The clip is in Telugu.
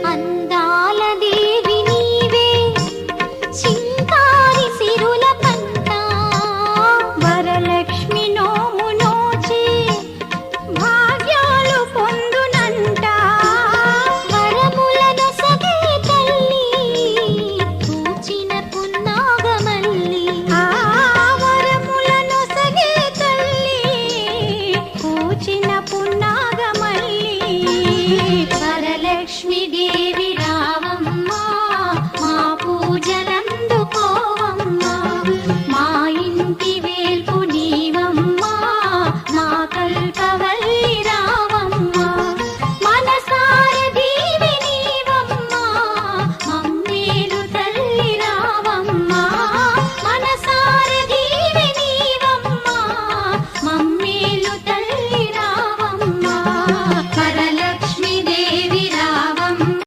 అందాల దేవి నీవే చింకారి సిరుల పంట వరలక్ష్మి నోము నోచి భాగ్యాలు పొందునంట వరములను సగే తల్లి పూచిన పున్నాగమల్లి వరములను సగే తల్లి పూచిన పున్నాగమల్లి వరలక్ష్మి దేవి